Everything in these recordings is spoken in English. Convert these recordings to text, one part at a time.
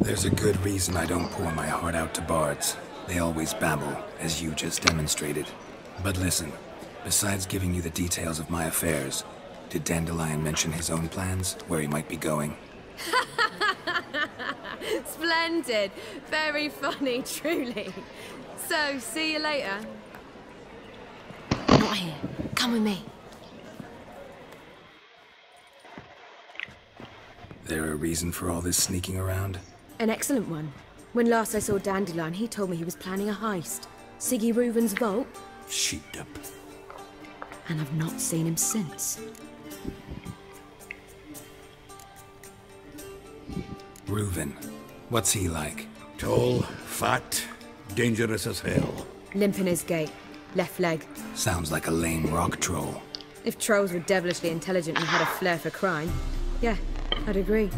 There's a good reason I don't pour my heart out to bards. They always babble, as you just demonstrated. But listen, besides giving you the details of my affairs, did Dandelion mention his own plans, where he might be going? Splendid. Very funny, truly. So, see you later. Not here. Come with me. There a reason for all this sneaking around? An excellent one. When last I saw Dandelion, he told me he was planning a heist. Siggy Reuven's vault. Sheepdip. And I've not seen him since. Reuven. What's he like? Tall, fat, dangerous as hell. Limp in his gait. Left leg. Sounds like a lame rock troll. If trolls were devilishly intelligent and had a flair for crime, yeah, I'd agree.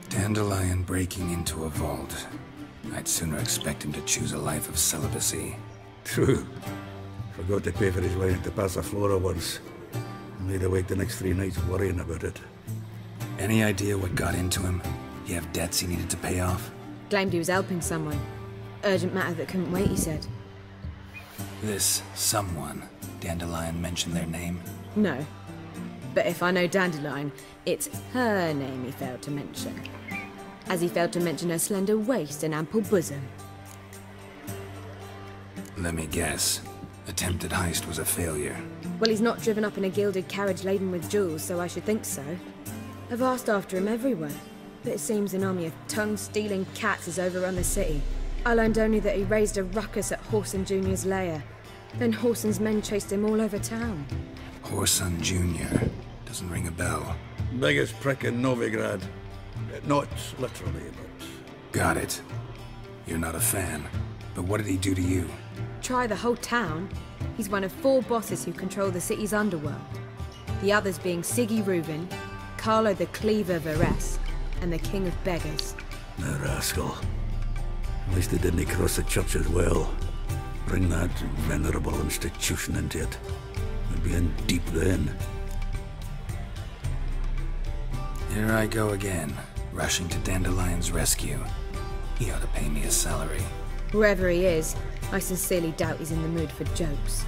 Dandelion breaking into a vault. I'd sooner expect him to choose a life of celibacy. True. Forgot to pay for his wine at the Passaflora once. Made awake the next 3 nights worrying about it. Any idea what got into him? He have debts he needed to pay off? Claimed he was helping someone. Urgent matter that couldn't wait, he said. This someone, Dandelion mentioned their name? No. But if I know Dandelion, it's her name he failed to mention. As he failed to mention her slender waist and ample bosom. Let me guess. Attempted heist was a failure. Well, he's not driven up in a gilded carriage laden with jewels, so I should think so. I've asked after him everywhere, but it seems an army of tongue-stealing cats has overrun the city. I learned only that he raised a ruckus at Whoreson Jr.'s lair. Then Whoreson's men chased him all over town. Whoreson Jr. Doesn't ring a bell. Biggest prick in Novigrad. Not literally, but... Got it. You're not a fan. But what did he do to you? Try the whole town. He's one of 4 bosses who control the city's underworld. The others being Siggy Reuven, Carlo the Cleaver Varese, and the King of Beggars. The rascal. At least they didn't cross the church as well. Bring that venerable institution into it. We'd be in deep then. Here I go again, rushing to Dandelion's rescue. He ought to pay me a salary. Wherever he is, I sincerely doubt he's in the mood for jokes.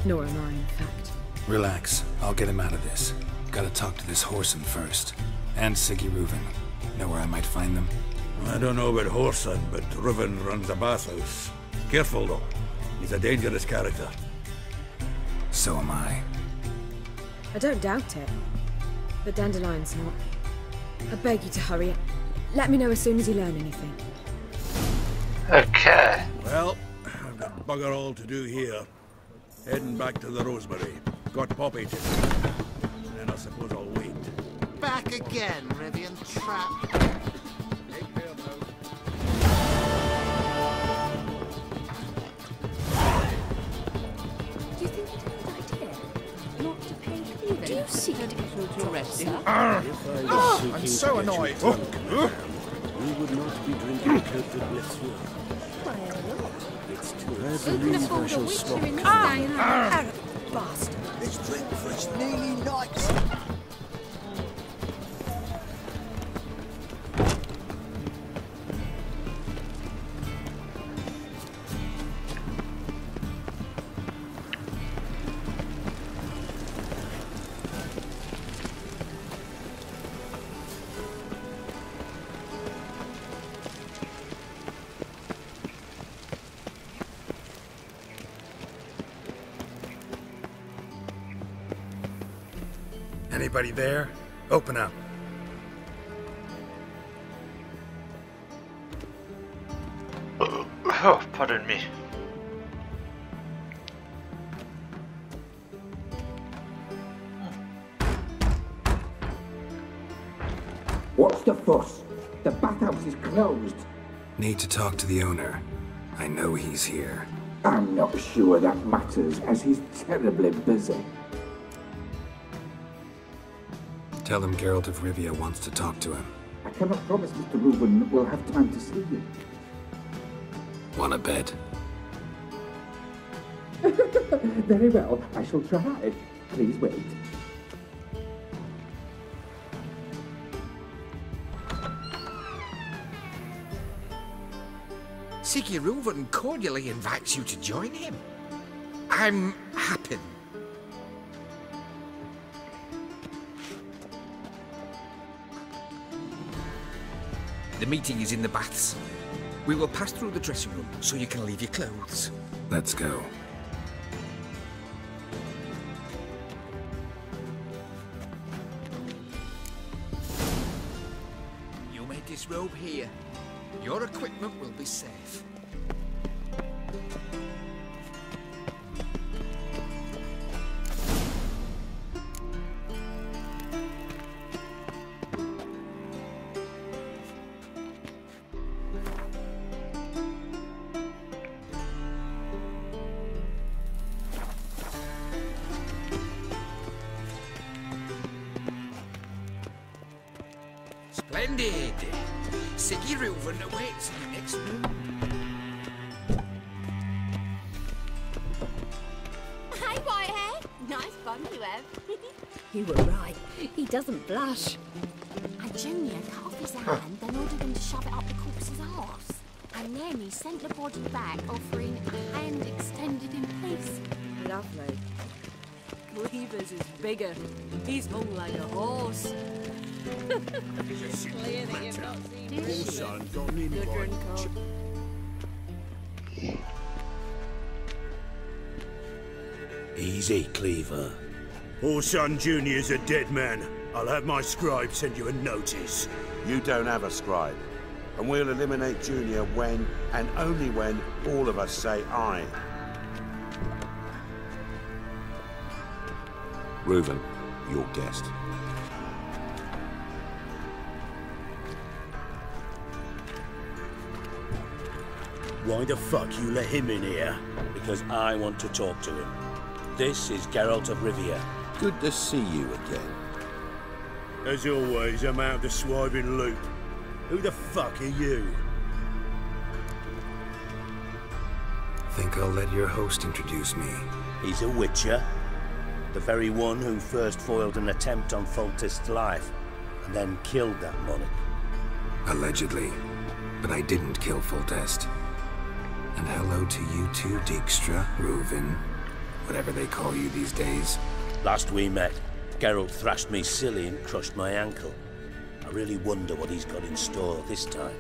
Nor am I, in fact. Relax, I'll get him out of this. Gotta talk to this Whoreson first. And Siggy Reuven. Know where I might find them? I don't know about Whoreson, but Reuven runs a bathhouse. Careful though. He's a dangerous character. So am I. I don't doubt it. But Dandelion's not. I beg you to hurry. Let me know as soon as you learn anything. Okay. Well, I've got bugger all to do here. Heading back to the Rosemary. Got Poppy to do. And then I suppose I'll wait. Back again, Rivian trap. Take care now. Do you think it's a good idea not to pay Cleaver? Do you seek to arrest him? I'm so annoyed. We would not be drinking Cote Blessure. It's too Who can believe I afford a shall witcher stop. in this day and age? Bastard. This drink for its nearly nights. Anybody there? Open up. Oh, pardon me. What's the fuss? The bathhouse is closed. Need to talk to the owner. I know he's here. I'm not sure that matters, as he's terribly busy. Tell him Geralt of Rivia wants to talk to him. I cannot promise Mr. Reuven will have time to see you. Wanna bet? Very well, I shall try. Please wait. Siggy Reuven cordially invites you to join him. I'm happy. The meeting is in the baths. We will pass through the dressing room so you can leave your clothes. Let's go. You may disrobe here. Your equipment will be safe. Splendid! Siggy Reuven awaits in the next room. Hey, Whitehead! Nice bun you have. You were right. He doesn't blush. And Junior cut off his hand, then ordered him to shove it up the corpse's arse. And then he sent the body back, offering a hand extended in peace. Lovely. Cleavers is bigger. He's hung like a horse. Clear that you've not seen Son got an Good invite. run, Cole. Easy, Cleaver. Orson Jr.'s a dead man. I'll have my scribe send you a notice. You don't have a scribe. And we'll eliminate Junior when, and only when, all of us say aye. Reuven, your guest. Why the fuck you let him in here? Because I want to talk to him. This is Geralt of Rivia. Good to see you again. As always, I'm out of the swiving loop. Who the fuck are you? Think I'll let your host introduce me. He's a witcher. The very one who first foiled an attempt on Foltest's life, and then killed that monarch. Allegedly. But I didn't kill Foltest. And hello to you too, Dijkstra, Reuven, whatever they call you these days. Last we met, Geralt thrashed me silly and crushed my ankle. I really wonder what he's got in store this time.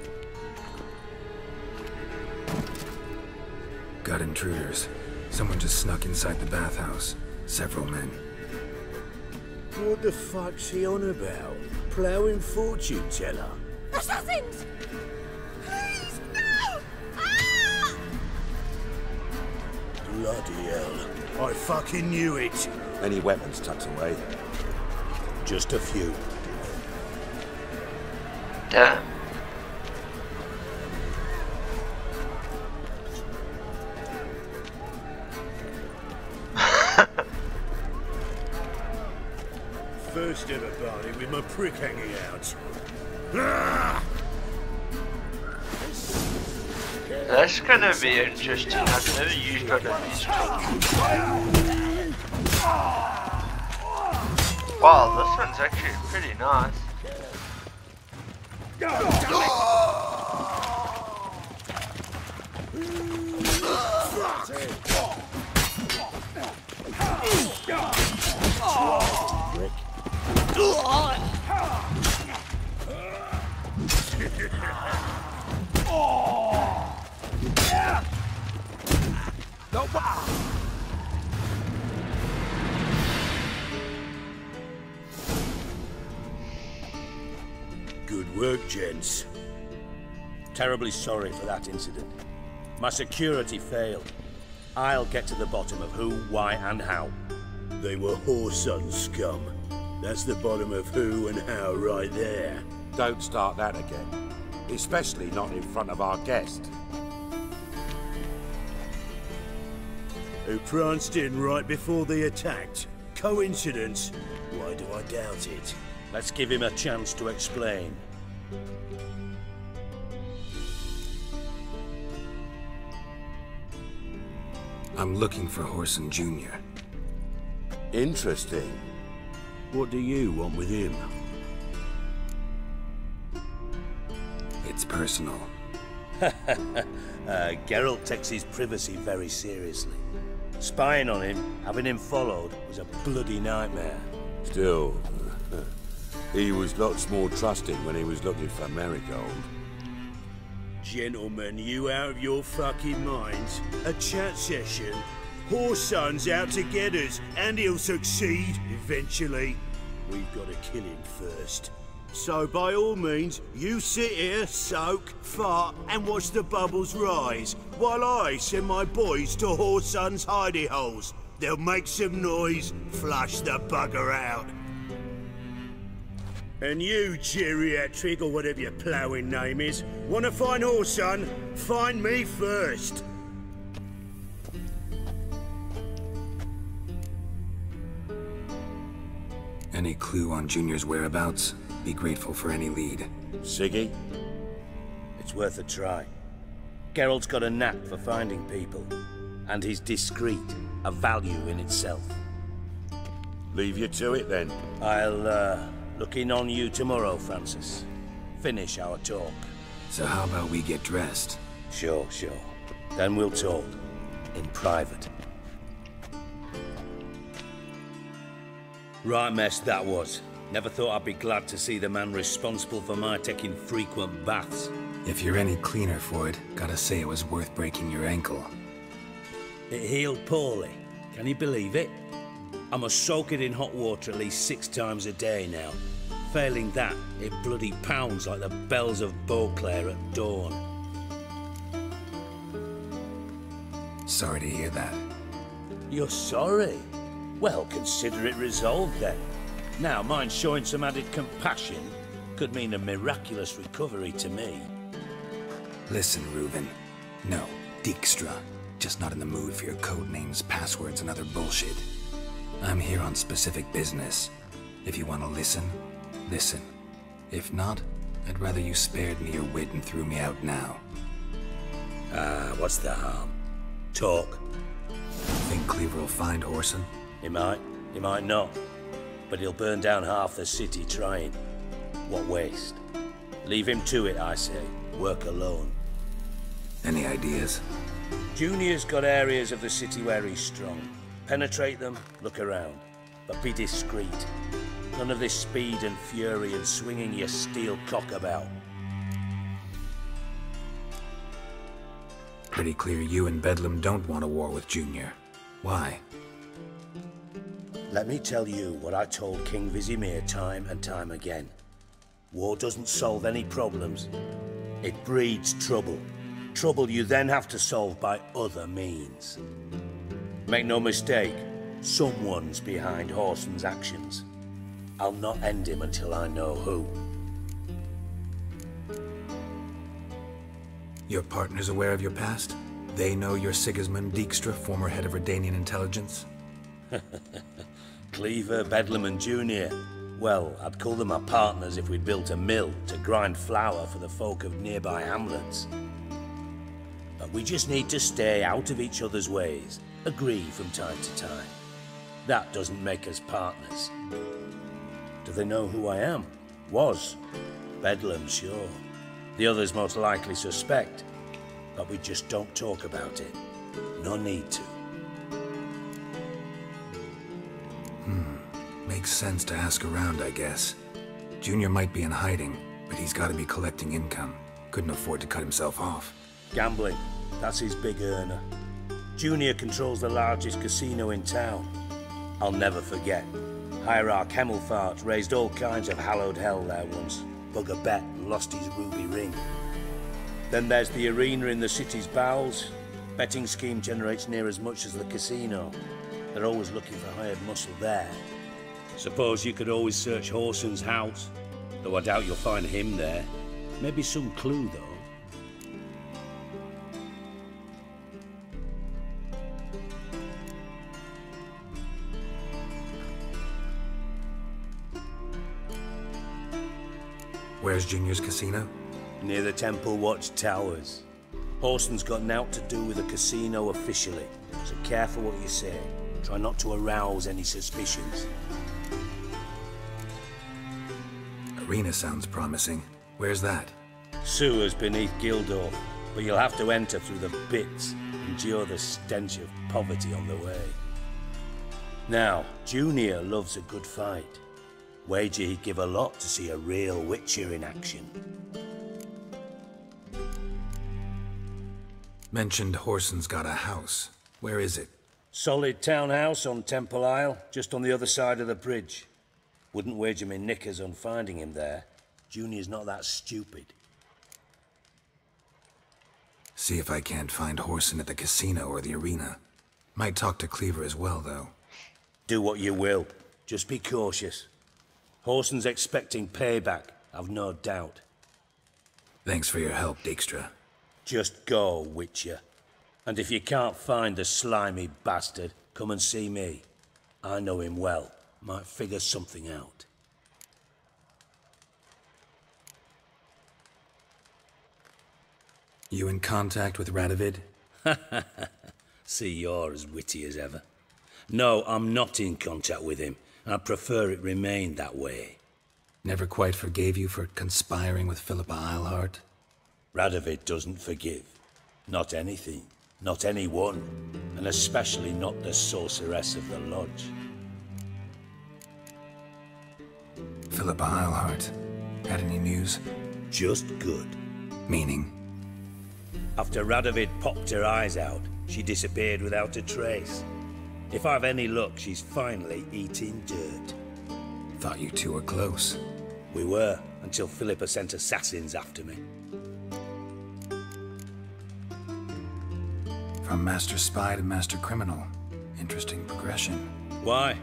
Got intruders. Someone just snuck inside the bathhouse. Several men. What the fuck's he on about? Ploughing fortune teller? Assassins! Please, no! Ah! Bloody hell. I fucking knew it. Any weapons tucked away? Just a few. Damn. First ever party with my prick hanging out. Ah! That's gonna be interesting. I've never used one of these tools. Wow, this one's actually pretty nice. Good work, gents. Terribly sorry for that incident. My security failed. I'll get to the bottom of who, why, and how. They were whoreson scum. That's the bottom of who and how right there. Don't start that again. Especially not in front of our guest. Who pranced in right before they attacked. Coincidence? Why do I doubt it? Let's give him a chance to explain. I'm looking for Whoreson Jr. Interesting. What do you want with him? It's personal. Geralt takes his privacy very seriously. Spying on him, having him followed, was a bloody nightmare. Still, he was lots more trusting when he was looking for Marigold. Gentlemen, you out of your fucking minds? A chat session? Whoreson's out to get us, and he'll succeed eventually. We've got to kill him first. So by all means, you sit here, soak, fart, and watch the bubbles rise, while I send my boys to Whoreson's hidey holes. They'll make some noise, flush the bugger out. And you, geriatric, or whatever your ploughing name is, want to find Whoreson? Find me first. Any clue on Junior's whereabouts? Be grateful for any lead. Siggy? It's worth a try. Geralt's got a knack for finding people. And he's discreet, a value in itself. Leave you to it, then. I'll, look in on you tomorrow, Francis. Finish our talk. So how about we get dressed? Sure. Then we'll talk. In private. Right mess that was. Never thought I'd be glad to see the man responsible for my taking frequent baths. If you're any cleaner for it, gotta say it was worth breaking your ankle. It healed poorly. Can you believe it? I must soak it in hot water at least 6 times a day now. Failing that, it bloody pounds like the bells of Beauclair at dawn. Sorry to hear that. You're sorry? Well, consider it resolved then. Now, mind showing some added compassion could mean a miraculous recovery to me. Listen, Reuben. No, Dijkstra. Just not in the mood for your code names, passwords, and other bullshit. I'm here on specific business. If you want to listen, listen. If not, I'd rather you spared me your wit and threw me out now. What's the harm? Talk. Think Cleaver will find Whoreson? He might not. But he'll burn down half the city trying. What waste. Leave him to it, I say. Work alone. Any ideas? Junior's got areas of the city where he's strong. Penetrate them, look around. But be discreet. None of this speed and fury and swinging your steel cock about. Pretty clear you and Bedlam don't want a war with Junior. Why? Let me tell you what I told King Vizimir time and time again. War doesn't solve any problems. It breeds trouble. Trouble you then have to solve by other means. Make no mistake, someone's behind Whoreson's actions. I'll not end him until I know who. Your partner's aware of your past? They know you're Sigismund Dijkstra, former head of Redanian intelligence? Cleaver, Bedlam and Junior. Well, I'd call them our partners if we'd built a mill to grind flour for the folk of nearby hamlets. But we just need to stay out of each other's ways, agree from time to time. That doesn't make us partners. Do they know who I am? Was. Bedlam, sure. The others most likely suspect. But we just don't talk about it. No need to. Makes sense to ask around, I guess. Junior might be in hiding, but he's got to be collecting income. Couldn't afford to cut himself off. Gambling. That's his big earner. Junior controls the largest casino in town. I'll never forget. Hierarch Hemmelfart raised all kinds of hallowed hell there once. Bug a bet and lost his ruby ring. Then there's the arena in the city's bowels. Betting scheme generates near as much as the casino. They're always looking for hired muscle there. Suppose you could always search Whoreson's house, though I doubt you'll find him there. Maybe some clue, though. Where's Junior's casino? Near the Temple Watch Towers. Whoreson's got naught to do with the casino officially, so careful what you say. Try not to arouse any suspicions. Arena sounds promising. Where's that? Sewers beneath Gildorf. but you'll have to enter through the bits, endure the stench of poverty on the way. Now, Junior loves a good fight. Wager he'd give a lot to see a real Witcher in action. Mentioned Whoreson's got a house. Where is it? Solid townhouse on Temple Isle, just on the other side of the bridge. Wouldn't wager me knickers on finding him there. Junior's not that stupid. See if I can't find Whoreson at the casino or the arena. Might talk to Cleaver as well, though. Do what you will. Just be cautious. Whoreson's expecting payback, I've no doubt. Thanks for your help, Dijkstra. Just go, Witcher. And if you can't find the slimy bastard, come and see me. I know him well. Might figure something out. You in contact with Radovid? See, you're as witty as ever. No, I'm not in contact with him. I prefer it remained that way. Never quite forgave you for conspiring with Philippa Eilhart? Radovid doesn't forgive. Not anything. Not anyone. And especially not the sorceress of the Lodge. Philippa Eilhart. Had any news? Just good. Meaning? After Radovid popped her eyes out, she disappeared without a trace. If I've any luck, she's finally eating dirt. Thought you two were close. We were, until Philippa sent assassins after me. From Master Spy to Master Criminal. Interesting progression. Why?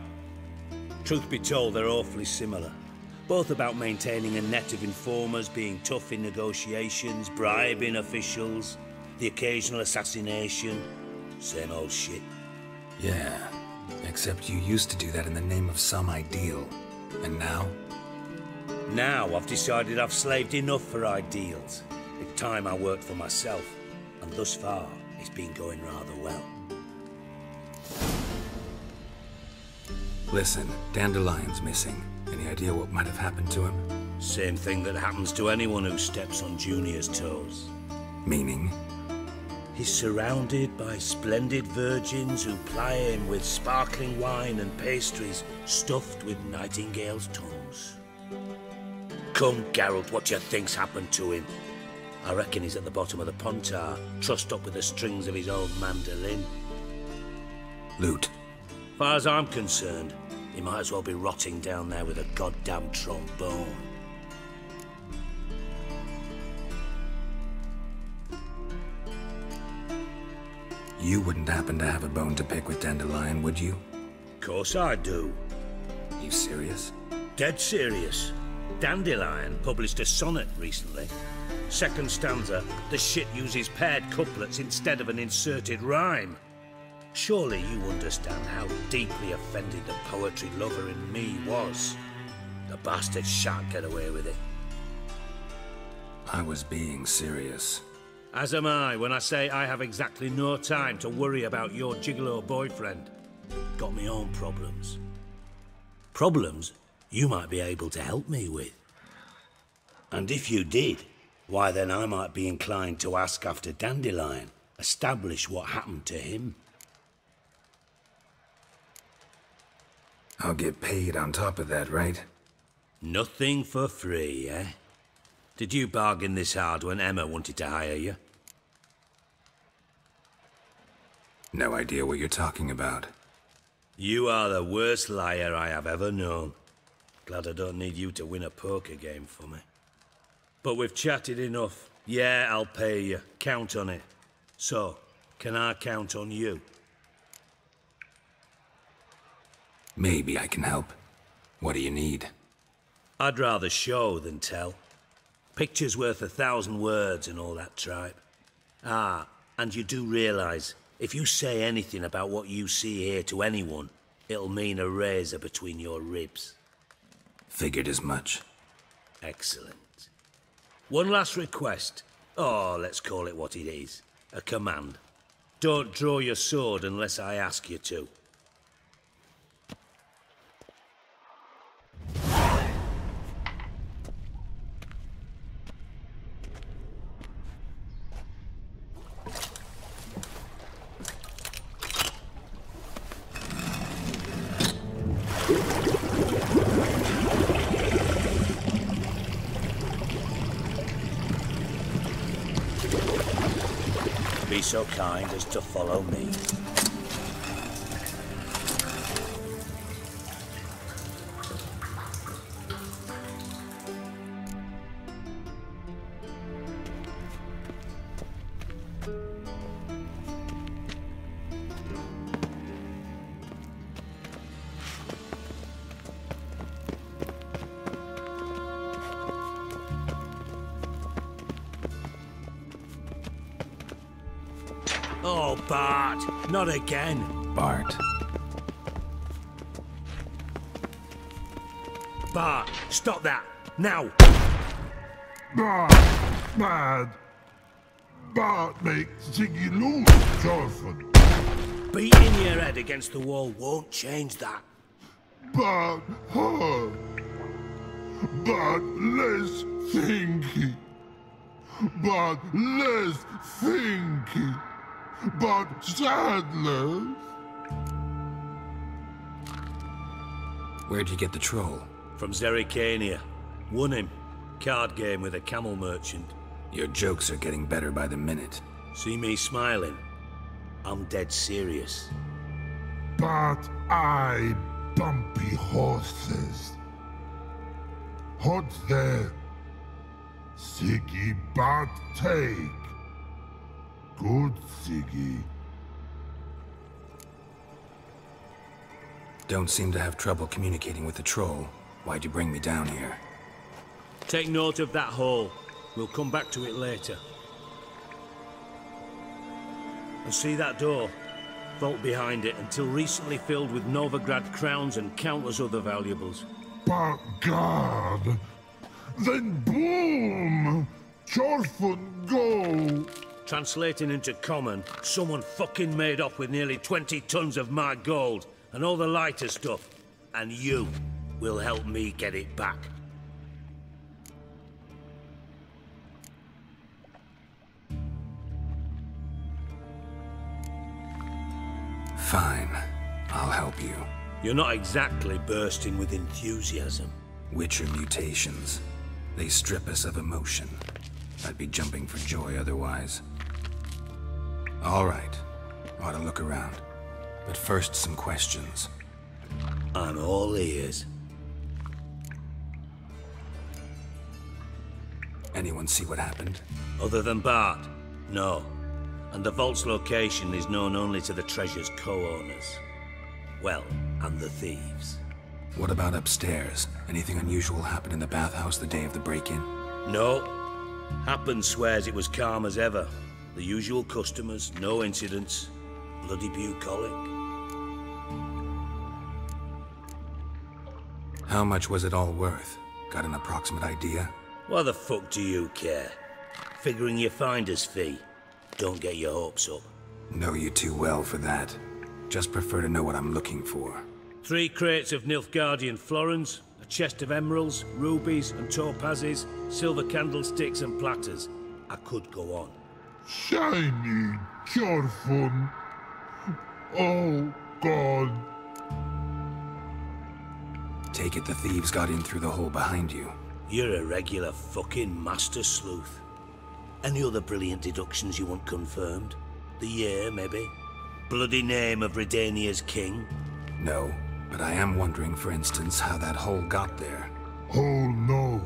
Truth be told, they're awfully similar. Both about maintaining a net of informers, being tough in negotiations, bribing officials, the occasional assassination. Same old shit. Yeah, except you used to do that in the name of some ideal. And now? Now I've decided I've slaved enough for ideals. It's time I worked for myself. And thus far, it's been going rather well. Listen, Dandelion's missing. Any idea what might have happened to him? Same thing that happens to anyone who steps on Junior's toes. Meaning? He's surrounded by splendid virgins who ply him with sparkling wine and pastries stuffed with nightingales' tongues. Come, Geralt, what do you think's happened to him? I reckon he's at the bottom of the Pontar, trussed up with the strings of his own mandolin. Loot. Far as I'm concerned, he might as well be rotting down there with a goddamn trombone. You wouldn't happen to have a bone to pick with Dandelion, would you? Course I do. You serious? Dead serious. Dandelion published a sonnet recently. Second stanza, the shit uses paired couplets instead of an inserted rhyme. Surely you understand how deeply offended the poetry lover in me was. The bastard shan't get away with it. I was being serious. As am I when I say I have exactly no time to worry about your gigolo boyfriend. Got me own problems. Problems you might be able to help me with. And if you did, why then I might be inclined to ask after Dandelion, establish what happened to him. I'll get paid on top of that, right? Nothing for free, eh? Did you bargain this hard when Emma wanted to hire you? No idea what you're talking about. You are the worst liar I have ever known. Glad I don't need you to win a poker game for me. But we've chatted enough. Yeah, I'll pay you. Count on it. So, can I count on you? Maybe I can help. What do you need? I'd rather show than tell. Picture's worth 1,000 words and all that tripe. Ah, and you do realise, if you say anything about what you see here to anyone, it'll mean a razor between your ribs. Figured as much. Excellent. One last request. Oh, let's call it what it is. A command. Don't draw your sword unless I ask you to. be so kind as to follow me. Oh, Bart, not again. Bart. Bart, stop that, now! Bad. Bart makes Ziggy lose, Thorfinn. Beating your head against the wall won't change that. Bart hard. Bart less thinky. Bart less thinky. But Sadler. Where'd you get the troll? From Zerrikania. Won him. Card game with a camel merchant. Your jokes are getting better by the minute. See me smiling? I'm dead serious. But I bumpy horses. Hot there. Siggy Bart take. Good, Siggy. Don't seem to have trouble communicating with the troll. Why'd you bring me down here? Take note of that hole. We'll come back to it later. And see that door? Vault behind it, until recently filled with Novigrad crowns and countless other valuables. But God! Then boom! Thorfinn, go! Translating into common, someone fucking made off with nearly 20 tons of my gold, and all the lighter stuff. And you will help me get it back. Fine. I'll help you. You're not exactly bursting with enthusiasm. Witcher mutations. They strip us of emotion. I'd be jumping for joy otherwise. All right. Ought to look around. But first, some questions. I'm all ears. Anyone see what happened? Other than Bart? No. And the vault's location is known only to the treasure's co-owners. Well, and the thieves. What about upstairs? Anything unusual happen in the bathhouse the day of the break-in? No. Happen swears it was calm as ever. The usual customers, no incidents. Bloody bucolic. How much was it all worth? Got an approximate idea? Why the fuck do you care? Figuring your finder's fee. Don't get your hopes up. Know you too well for that. Just prefer to know what I'm looking for. 3 crates of Nilfgaardian florins, a chest of emeralds, rubies and topazes, silver candlesticks and platters. I could go on. Shiny Thorfinn. Oh, God. Take it the thieves got in through the hole behind you. You're a regular fucking master sleuth. Any other brilliant deductions you want confirmed? The year, maybe? Bloody name of Redania's king? No, but I am wondering, for instance, how that hole got there. Hole no.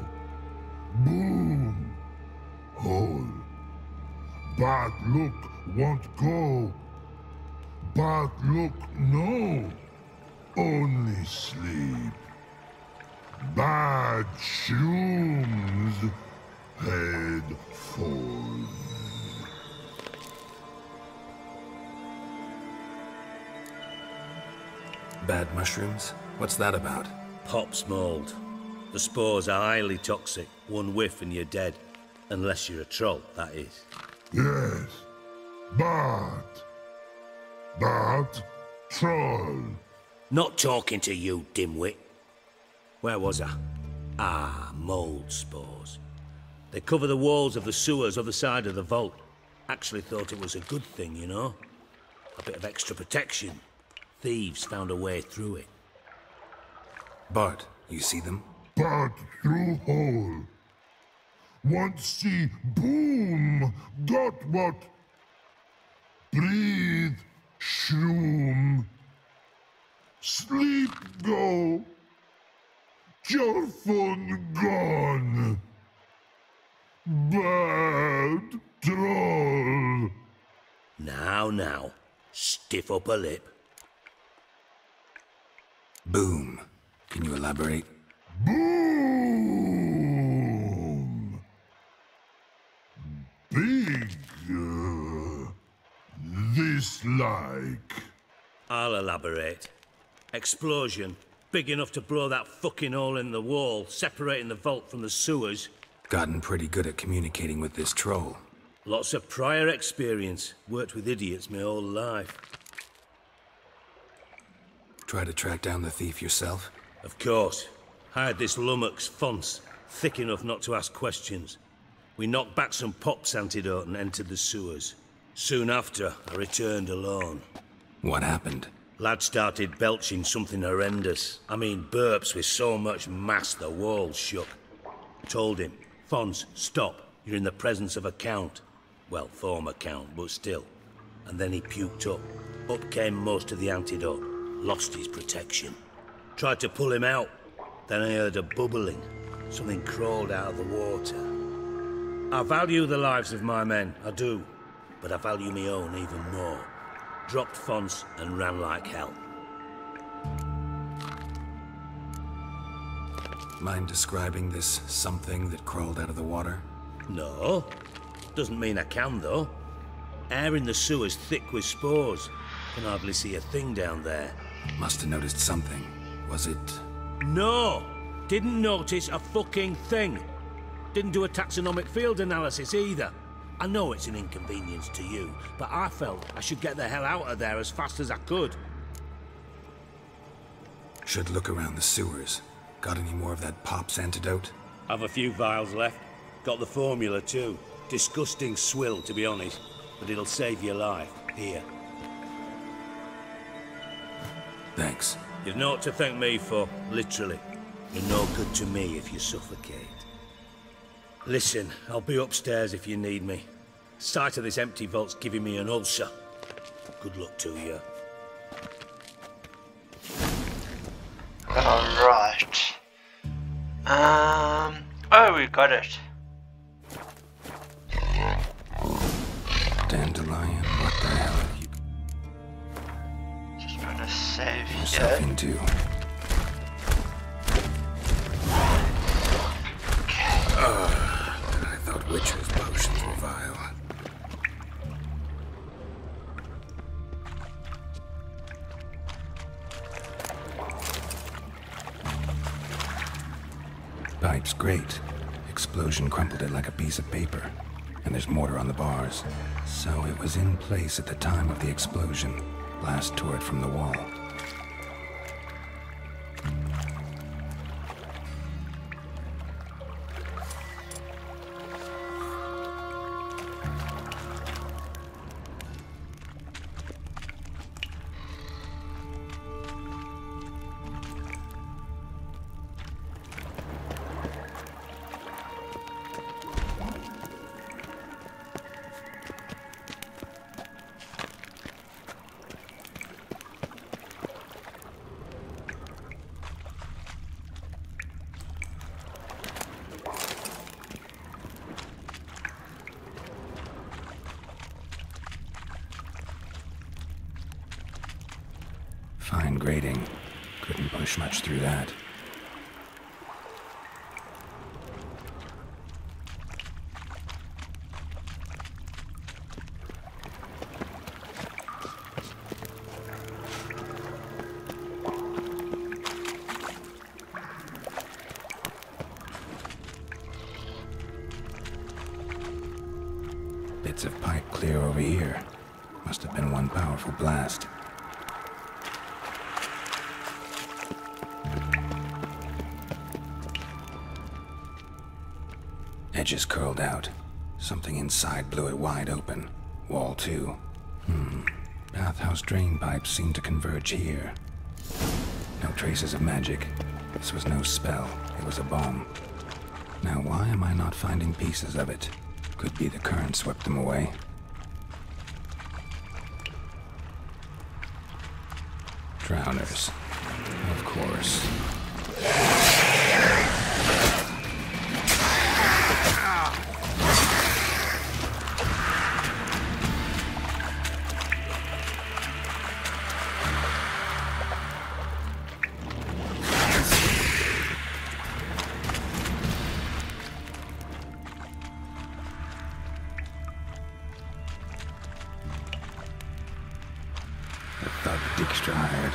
Boom. Hole. Bad look won't go. Bad look no. Only sleep. Bad shoes. Head fall. Bad mushrooms? What's that about? Pop's mold. The spores are highly toxic. One whiff and you're dead. Unless you're a troll, that is. Yes. Bad. Bad troll. Not talking to you, dimwit. Where was I? Ah, mold spores. They cover the walls of the sewers other side of the vault. Actually thought it was a good thing, you know? A bit of extra protection. Thieves found a way through it. Bart, you see them? Bart through hole. Want see boom. Got what? Breathe, Shroom. Sleep, go. Your fun gone. Bad troll. Now, stiff upper lip. Boom. Can you elaborate? Boom. Big. This like. I'll elaborate. Explosion. Big enough to blow that fucking hole in the wall, separating the vault from the sewers. Gotten pretty good at communicating with this troll. Lots of prior experience. Worked with idiots my whole life. Try to track down the thief yourself? Of course. Hired this lummox, Fons, thick enough not to ask questions. We knocked back some Pop's antidote and entered the sewers. Soon after, I returned alone. What happened? Lad started belching something horrendous. I mean, burps with so much mass the walls shook. Told him, Fons, stop. You're in the presence of a count. Well, former count, but still. And then he puked up. Up came most of the antidote. Lost his protection. Tried to pull him out. Then I heard a bubbling. Something crawled out of the water. I value the lives of my men, I do. But I value my own even more. Dropped Fons and ran like hell. Mind describing this something that crawled out of the water? No. Doesn't mean I can, though. Air in the sewer's thick with spores. Can hardly see a thing down there. Must have noticed something. Was it... No! Didn't notice a fucking thing. Didn't do a taxonomic field analysis either. I know it's an inconvenience to you, but I felt I should get the hell out of there as fast as I could. Should look around the sewers. Got any more of that Pop's antidote? Have a few vials left. Got the formula too. Disgusting swill, to be honest, but it'll save your life. Here. Thanks. You've naught to thank me for, literally. You're no good to me if you suffocate. Listen, I'll be upstairs if you need me. Sight of this empty vault's giving me an ulcer. Good luck to you. Alright. Oh, we got it. Dandelion, what the hell have you... Just trying to save yourself here. into? I thought witches' potions were vile. Pipe's great. Explosion crumpled it like a piece of paper. And there's mortar on the bars. So it was in place at the time of the explosion. Blast tore it from the wall. Fine grating. Couldn't push much through that. Bits of pipe clear over here. Must have been one powerful blast. Edges curled out. Something inside blew it wide open. Wall too. Bathhouse drain pipes seem to converge here. No traces of magic. This was no spell. It was a bomb. Now why am I not finding pieces of it? Could be the current swept them away. Drowners. Of course. Dijkstra hired.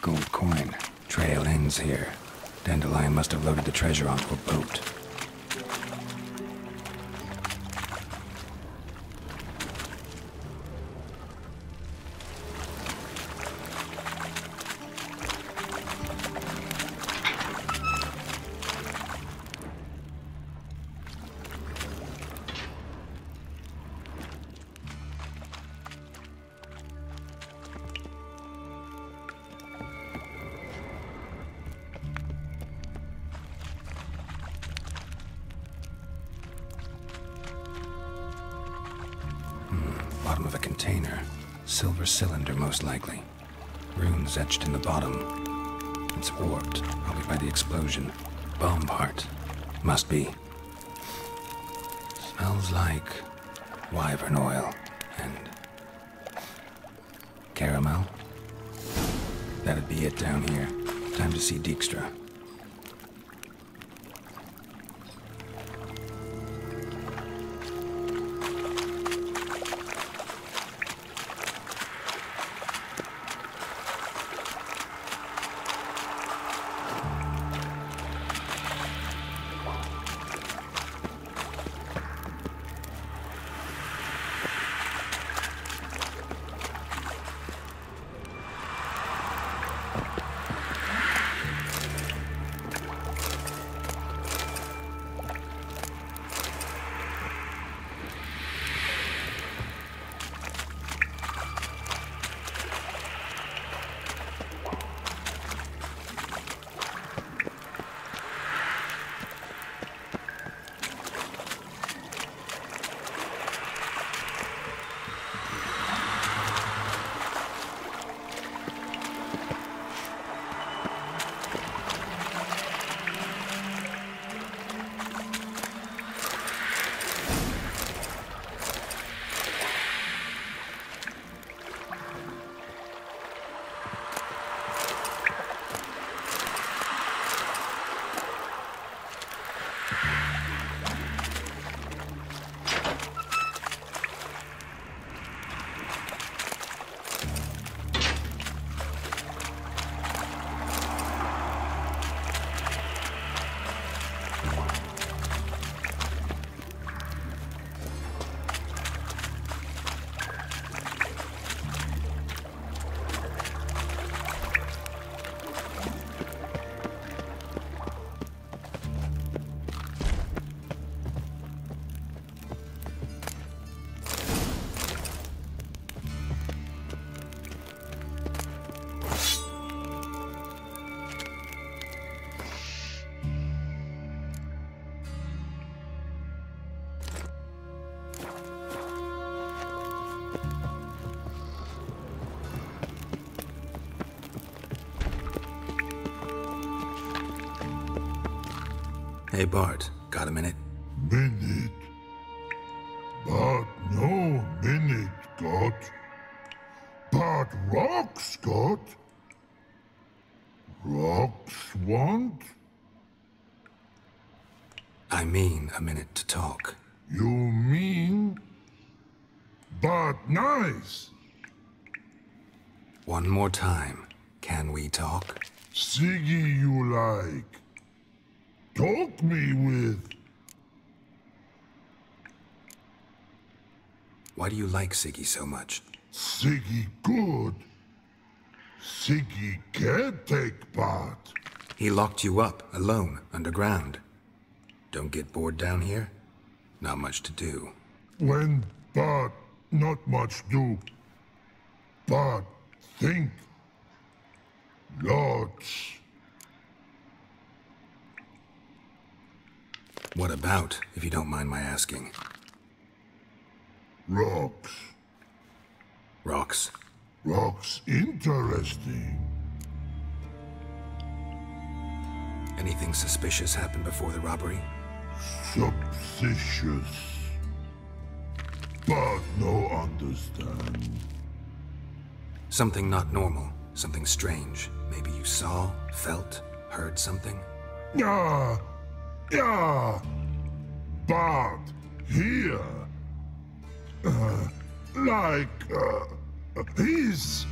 Gold coin. Trail ends here. Dandelion must have loaded the treasure onto a boat. container. Silver cylinder, most likely. Runes etched in the bottom. It's warped, probably by the explosion. Bomb part. Must be. Smells like wyvern oil and caramel. That'd be it down here. Time to see Dijkstra. Hey, Bart, got a minute? Minute? But no minute, got. But rocks, got. Rocks want? I mean a minute to talk. You mean? But nice. One more time. Can we talk? Siggy you like. Talk me with. Why do you like Siggy so much? Siggy good. Siggy can't take part. He locked you up, alone, underground. Don't get bored down here? Not much to do. When but not much do. But think. Lots. What about, if you don't mind my asking? Rocks. Rocks? Rocks interesting. Anything suspicious happened before the robbery? Suspicious. But no understand. Something not normal. Something strange. Maybe you saw, felt, heard something? Yeah. Yeah. But here. His.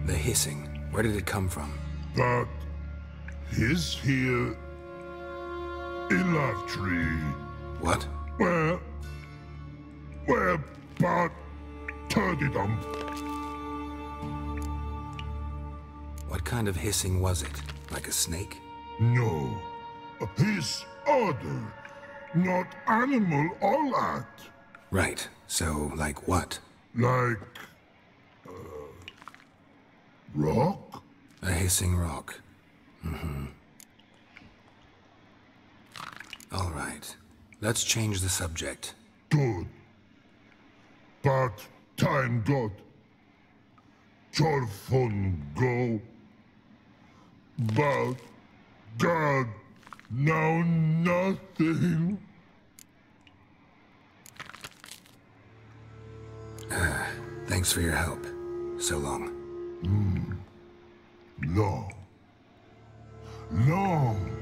The hissing. Where did it come from? But his here. Electricity. What? Where, but turdy them. What kind of hissing was it? Like a snake? No. His other. Not animal all at. Right. So, like what? Like... rock? A hissing rock. All right. Let's change the subject. Good. But time got. Chorfon go. But God, now nothing. Thanks for your help. So long. Long. Long.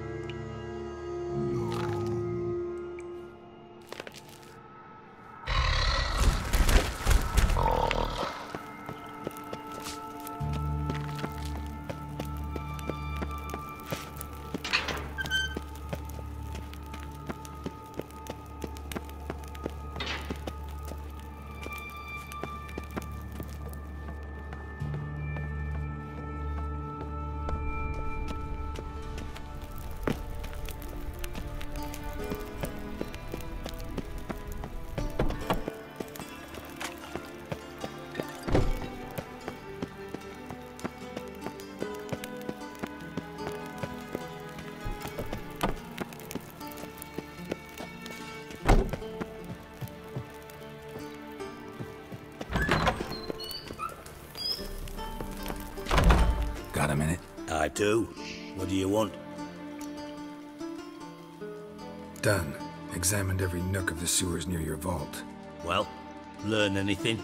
Got a minute? I do. What do you want? Done. Examined every nook of the sewers near your vault. Well, learn anything?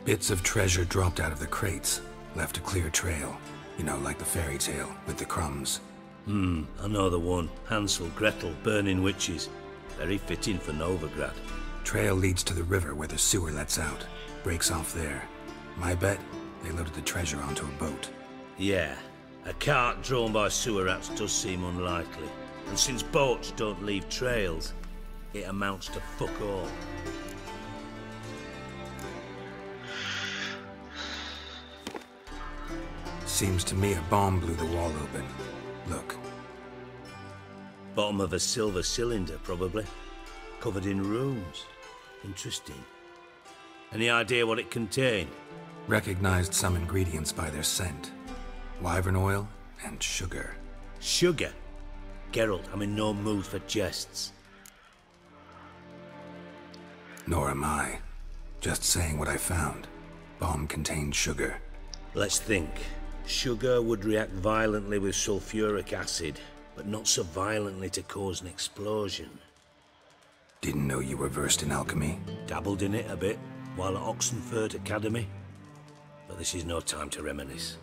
Bits of treasure dropped out of the crates. Left a clear trail. You know, like the fairy tale, with the crumbs. I know the one. Hansel, Gretel, burning witches. Very fitting for Novigrad. Trail leads to the river where the sewer lets out. Breaks off there. My bet, they loaded the treasure onto a boat. Yeah. A cart drawn by sewer rats does seem unlikely. And since boats don't leave trails, it amounts to fuck all. Seems to me a bomb blew the wall open. Look. Bottom of a silver cylinder, probably. Covered in runes. Interesting. Any idea what it contained? Recognized some ingredients by their scent. Wyvern oil and sugar. Sugar? Geralt, I'm in no mood for jests. Nor am I. Just saying what I found. Bomb contained sugar. Let's think. Sugar would react violently with sulfuric acid, but not so violently to cause an explosion. Didn't know you were versed in alchemy. Dabbled in it a bit, while at Oxenford Academy. But this is no time to reminisce.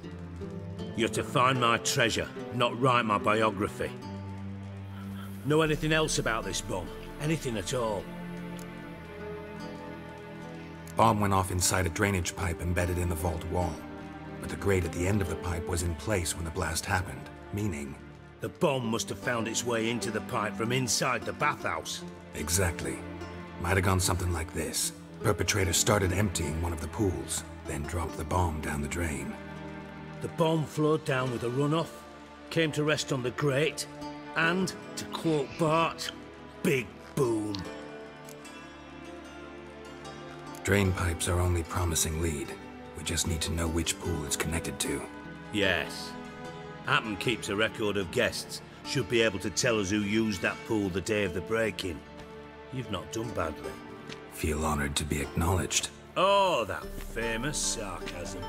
You're to find my treasure, not write my biography. Know anything else about this bomb? Anything at all? Bomb went off inside a drainage pipe embedded in the vault wall. But the grate at the end of the pipe was in place when the blast happened, meaning... The bomb must have found its way into the pipe from inside the bathhouse. Exactly. Might have gone something like this. Perpetrator started emptying one of the pools, then dropped the bomb down the drain. The bomb flowed down with a runoff, came to rest on the grate, and, to quote Bart, big boom. Drain pipes are only promising lead. We just need to know which pool it's connected to. Yes. Happen keeps a record of guests. Should be able to tell us who used that pool the day of the break-in. You've not done badly. Feel honored to be acknowledged. Oh, that famous sarcasm.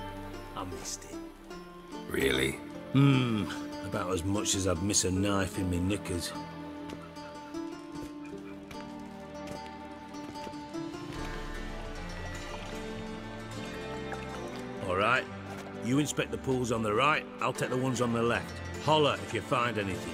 I missed it. Really? About as much as I'd miss a knife in me knickers. All right. You inspect the pools on the right, I'll take the ones on the left. Holler if you find anything.